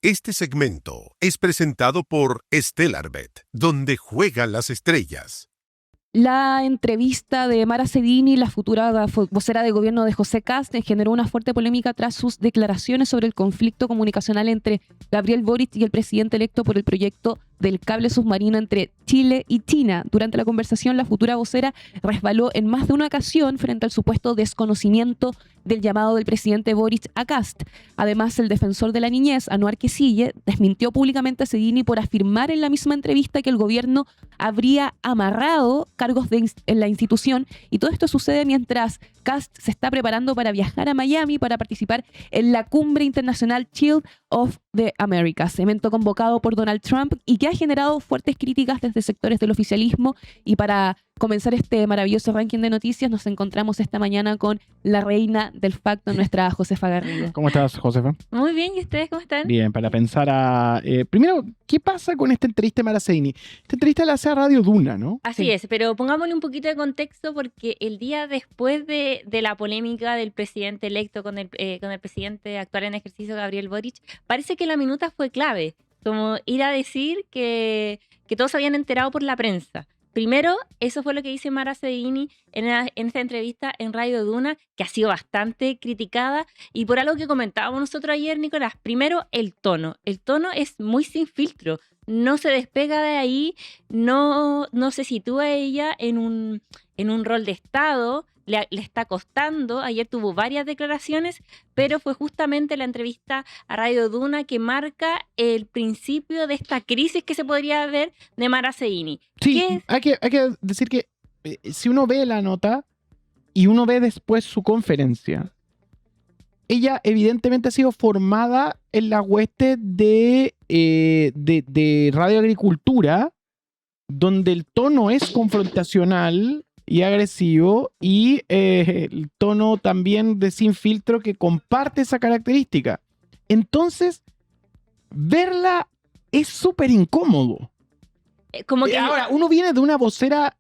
Este segmento es presentado por Stellarbet, donde juegan las estrellas. La entrevista de Mara Sedini, la futura vocera de gobierno de José Kast, generó una fuerte polémica tras sus declaraciones sobre el conflicto comunicacional entre Gabriel Boric y el presidente electo por el proyecto del cable submarino entre Chile y China. Durante la conversación, la futura vocera resbaló en más de una ocasión frente al supuesto desconocimiento del llamado del presidente Boric a Kast. Además, el defensor de la niñez, Anouar Quisille, desmintió públicamente a Sedini por afirmar en la misma entrevista que el gobierno habría amarrado cargos en la institución, y todo esto sucede mientras Kast se está preparando para viajar a Miami para participar en la Cumbre Internacional Child of the Americas, evento convocado por Donald Trump y que ha generado fuertes críticas desde sectores del oficialismo. Y para comenzar este maravilloso ranking de noticias, nos encontramos esta mañana con la reina del facto, nuestra Josefa Garrido. ¿Cómo estás, Josefa? Muy bien, ¿y ustedes cómo están? Bien, para pensar primero, ¿qué pasa con esta entrevista de Mara Sedini? Esta entrevista la hace a Radio Duna, ¿no? Así es, pero pongámosle un poquito de contexto porque el día después de la polémica del presidente electo con el presidente actual en ejercicio, Gabriel Boric, parece que la minuta fue clave, como ir a decir que todos se habían enterado por la prensa. Primero, eso fue lo que dice Mara Sedini en esta entrevista en Radio Duna, que ha sido bastante criticada, y por algo que comentábamos nosotros ayer, Nicolás. Primero, el tono. El tono es muy sin filtro, no se despega de ahí, no se sitúa ella en un rol de Estado, le está costando. Ayer tuvo varias declaraciones, pero fue justamente la entrevista a Radio Duna que marca el principio de esta crisis que se podría ver de Mara Sedini. Sí, hay que decir que si uno ve la nota y uno ve después su conferencia, ella evidentemente ha sido formada en la hueste de Radio Agricultura, donde el tono es confrontacional y agresivo, y el tono también de sin filtro que comparte esa característica. Entonces, verla es súper incómodo. Ahora, uno viene de una vocera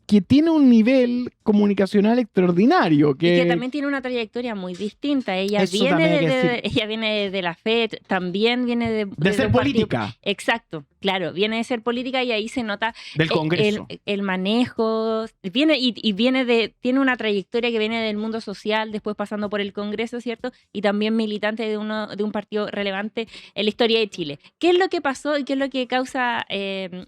que tiene un nivel comunicacional extraordinario. Y que también tiene una trayectoria muy distinta. Ella viene de la FED, también viene de ser política. Partido. Exacto, claro, viene de ser política, y ahí se nota del Congreso. El manejo. Tiene una trayectoria que viene del mundo social, después pasando por el Congreso, ¿cierto? Y también militante de un partido relevante en la historia de Chile. ¿Qué es lo que pasó y qué es lo que causa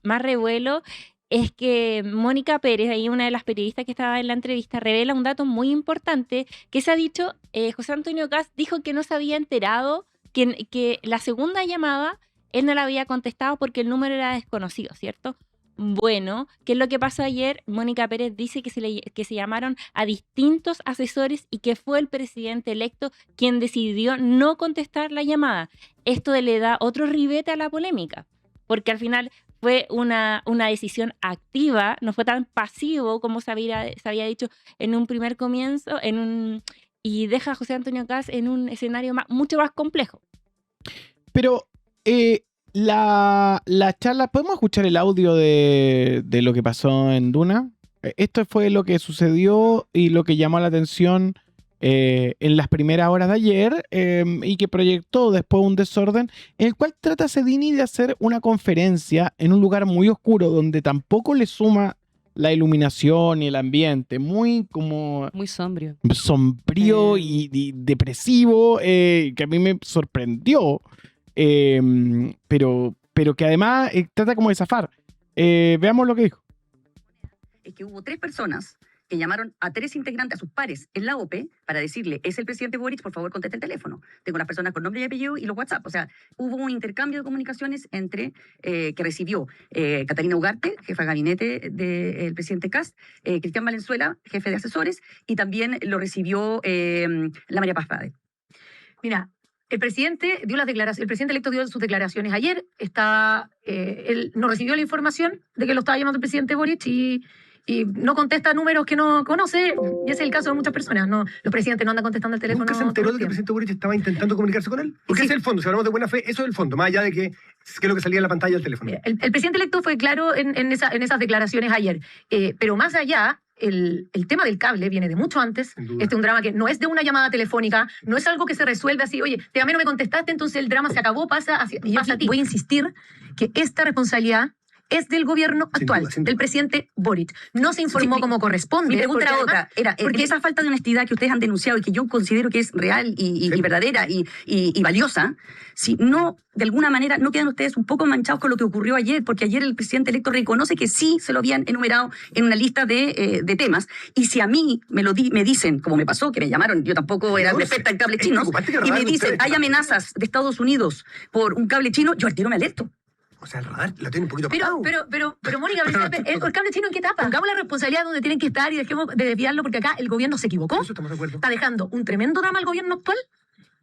más revuelo? Es que Mónica Pérez, ahí una de las periodistas que estaba en la entrevista, revela un dato muy importante que se ha dicho. José Antonio Kast dijo que no se había enterado que la segunda llamada él no la había contestado porque el número era desconocido, ¿cierto? Bueno, ¿qué es lo que pasó ayer? Mónica Pérez dice que se llamaron a distintos asesores y que fue el presidente electo quien decidió no contestar la llamada. Esto le da otro ribete a la polémica, porque al final fue una decisión activa, no fue tan pasivo como se había dicho en un primer comienzo, y deja a José Antonio Kast en un escenario mucho más complejo. Pero la charla, ¿podemos escuchar el audio de lo que pasó en Duna? Esto fue lo que sucedió y lo que llamó la atención en las primeras horas de ayer, y que proyectó después un desorden en el cual trata Sedini de hacer una conferencia en un lugar muy oscuro donde tampoco le suma la iluminación y el ambiente, muy sombrío y depresivo, que a mí me sorprendió, pero que además trata como de zafar. Veamos lo que dijo. Es que hubo 3 personas que llamaron a 3 integrantes, a sus pares en la OPE, para decirle: es el presidente Boric, por favor conteste el teléfono. Tengo las personas con nombre y apellido y los WhatsApp. O sea, hubo un intercambio de comunicaciones que recibió Catalina Ugarte, jefa de gabinete del presidente Kast, Cristian Valenzuela, jefe de asesores, y también lo recibió la María Paz Prade. Mira, el presidente electo dio sus declaraciones ayer. Él no recibió la información de que lo estaba llamando el presidente Boric y no contesta números que no conoce, y ese es el caso de muchas personas. Los presidentes no andan contestando el teléfono. ¿Nunca se enteró de que el presidente Boric estaba intentando comunicarse con él? Porque ese es el fondo, si hablamos de buena fe, eso es el fondo, más allá de qué es lo que salía en la pantalla del teléfono. El presidente electo fue claro en esas declaraciones ayer, pero más allá, el tema del cable viene de mucho antes. Sin duda. Este es un drama que no es de una llamada telefónica, no es algo que se resuelve así, oye, te llamé, no me contestaste, entonces el drama se acabó, pasa a ti. Voy a insistir que esta responsabilidad es del gobierno actual, sin duda. del presidente Boric. No se informó Sí, como corresponde. Mi pregunta era porque otra. además- Porque esa falta de honestidad que ustedes han denunciado y que yo considero que es real y verdadera y valiosa, si no, de alguna manera, no quedan ustedes un poco manchados con lo que ocurrió ayer, porque ayer el presidente electo reconoce que sí se lo habían enumerado en una lista de temas. Y si a mí me dicen, como me pasó, que me llamaron, yo tampoco era No, un experta en cables es chinos, preocupante que y me robaran dicen, ustedes. hay amenazas de Estados Unidos por un cable chino, yo al tiro me alerto. O sea, el radar lo tiene un poquito Pero, apagado. pero Mónica, ¿el cable chino en qué etapa? Pongamos la responsabilidad donde tienen que estar y dejemos de desviarlo, porque acá el gobierno se equivocó. Eso estamos de acuerdo. Está dejando un tremendo drama al gobierno actual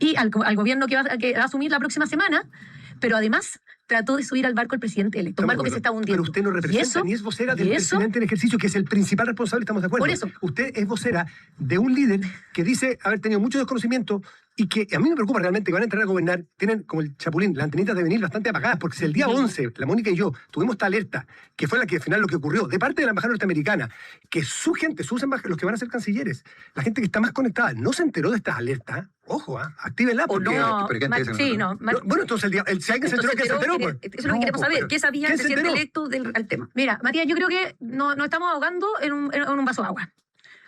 y al gobierno que va a asumir la próxima semana, pero además trató de subir al barco el presidente electo, un Estamos barco de que se acuerdo. está hundiendo. Pero usted no ¿Y representa eso? ni es vocera ¿Y del eso? presidente en ejercicio, que es el principal responsable, estamos de acuerdo. Por eso. Usted es vocera de un líder que dice haber tenido mucho desconocimiento y que a mí me preocupa realmente que van a entrar a gobernar, tienen como el chapulín, las antenitas de venir bastante apagadas, porque si el día 11, la Mónica y yo tuvimos esta alerta, que fue la que al final lo que ocurrió, de parte de la embajada norteamericana, que su gente, los que van a ser cancilleres, la gente que está más conectada, no se enteró de estas alertas, ojo, actívenla, O porque... no. ¿Pero qué antes de Sí, eso? no. Bueno, entonces si alguien se enteró, ¿qué se enteró? Pues? Eso es lo que queremos saber. ¿Qué sabía el ¿quién se presidente enteró? electo al tema? Mira, Matías, yo creo que nos estamos ahogando en un vaso de agua.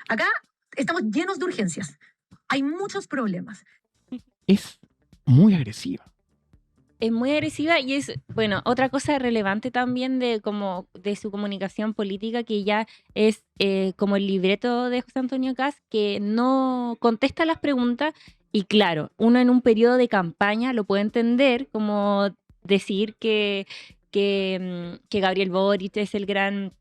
Acá estamos llenos de urgencias. Hay muchos problemas. Es muy agresiva. Es muy agresiva y es, bueno, otra cosa relevante también de su comunicación política, que ya es como el libreto de José Antonio Kast, que no contesta las preguntas. Y claro, uno en un periodo de campaña lo puede entender como decir que Gabriel Boric es el gran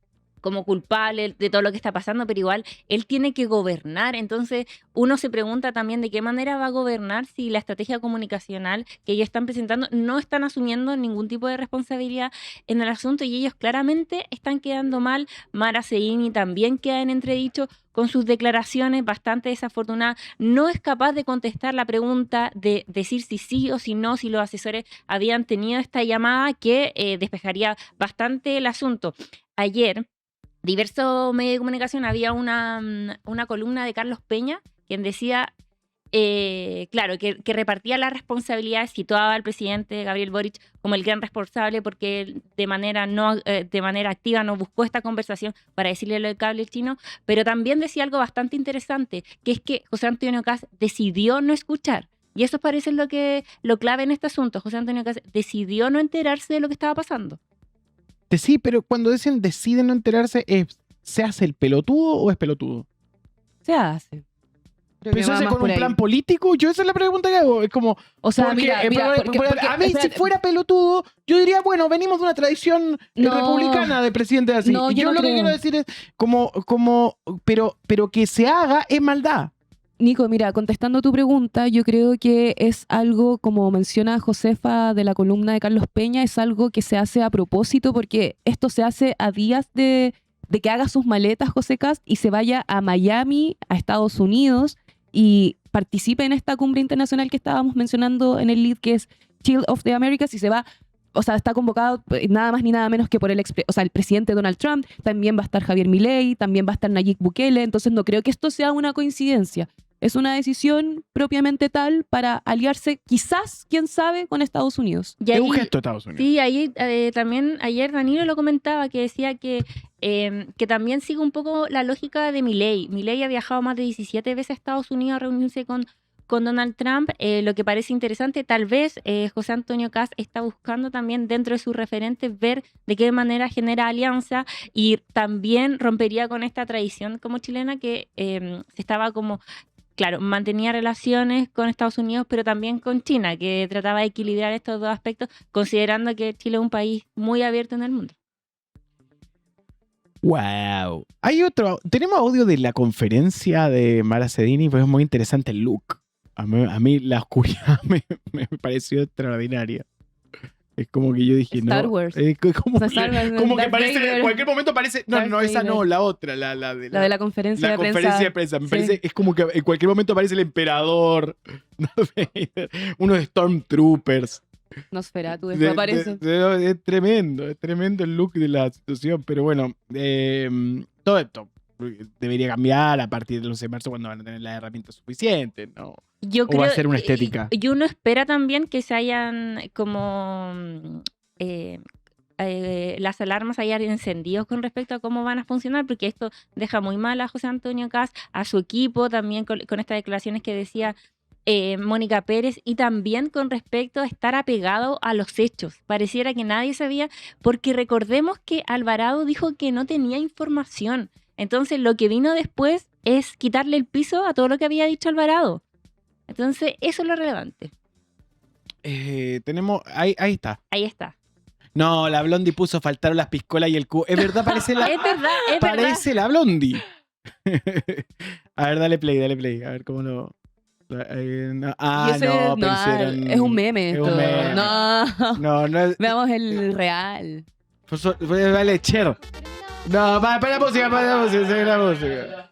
como culpable de todo lo que está pasando, pero igual él tiene que gobernar. Entonces uno se pregunta también de qué manera va a gobernar si la estrategia comunicacional que ellos están presentando no están asumiendo ningún tipo de responsabilidad en el asunto, y ellos claramente están quedando mal. Mara Seguini también queda en entredicho con sus declaraciones bastante desafortunadas. No es capaz de contestar la pregunta de decir si sí o si no, si los asesores habían tenido esta llamada que despejaría bastante el asunto. Ayer, diversos medios de comunicación, había una columna de Carlos Peña, quien decía, claro, que repartía las responsabilidades, situaba al presidente Gabriel Boric como el gran responsable porque él de manera activa no buscó esta conversación para decirle lo del cable chino, pero también decía algo bastante interesante, que es que José Antonio Kast decidió no escuchar. Y eso parece lo clave en este asunto. José Antonio Kast decidió no enterarse de lo que estaba pasando. Sí, pero cuando deciden no enterarse, ¿se hace el pelotudo o es pelotudo? Se hace. Creo ¿Pero que se va hace más con por un ahí. plan político? Yo esa es la pregunta que hago. Es como, O sea, porque, mira, porque- a mí si espérate. fuera pelotudo, yo diría, bueno, venimos de una tradición No. republicana de presidentes así. No, Y yo yo no lo que creo. quiero decir es, pero que se haga es maldad. Nico, mira, contestando tu pregunta, yo creo que es algo, como menciona Josefa de la columna de Carlos Peña, es algo que se hace a propósito, porque esto se hace a días de que haga sus maletas José Kast y se vaya a Miami, a Estados Unidos, y participe en esta cumbre internacional que estábamos mencionando en el lead, que es Chill of the Americas, y se va, o sea, está convocado nada más ni nada menos que por el presidente Donald Trump. También va a estar Javier Milei, también va a estar Nayib Bukele. Entonces no creo que esto sea una coincidencia. Es una decisión propiamente tal para aliarse, quizás, quién sabe, con Estados Unidos. Y Es un ahí- gesto de Estados Unidos. Sí, ahí también ayer Danilo lo comentaba, que decía que también sigue un poco la lógica de Milei. Milei ha viajado más de 17 veces a Estados Unidos a reunirse con Donald Trump. Lo que parece interesante, tal vez José Antonio Kast está buscando también dentro de sus referentes ver de qué manera genera alianza, y también rompería con esta tradición como chilena que se estaba como... Claro, mantenía relaciones con Estados Unidos, pero también con China, que trataba de equilibrar estos dos aspectos, considerando que Chile es un país muy abierto en el mundo. Wow. Hay otro. Tenemos audio de la conferencia de Mara Seguini, pues es muy interesante el look. A mí la oscuridad me pareció extraordinaria. Es como que yo dije, Star no. Wars. Como, O sea, Star Wars, como que Darth parece, Vader. en cualquier momento parece. No, Darth no, esa Vader. no, la otra, la La de la conferencia la de prensa. conferencia de prensa. Me Sí. parece, es como que en cualquier momento aparece el emperador, Darth Vader, unos Stormtroopers. Nosferatu, después aparece. Es tremendo el look de la situación. Pero bueno, todo esto. debería cambiar a partir del 11 de marzo cuando van a tener las herramientas suficientes, ¿no? Yo O va a ser una estética. Y uno espera también que se hayan como las alarmas hayan encendido con respecto a cómo van a funcionar, porque esto deja muy mal a José Antonio Kast, a su equipo también con estas declaraciones que decía Mónica Pérez, y también con respecto a estar apegado a los hechos. Pareciera que nadie sabía, porque recordemos que Alvarado dijo que no tenía información. Entonces lo que vino después es quitarle el piso a todo lo que había dicho Alvarado. Entonces eso es lo relevante. Tenemos, ahí está. Ahí está. No, la Blondie puso faltaron las piscolas y el cubo. Es verdad, parece la, Es verdad, es verdad. parece la Blondie. A ver, dale play. A ver cómo lo... no. Y ese No, no, hicieron... es un meme. Es un esto. meme. No, No es... veamos el real. Vale, Cher. No, para la música, se ve la música.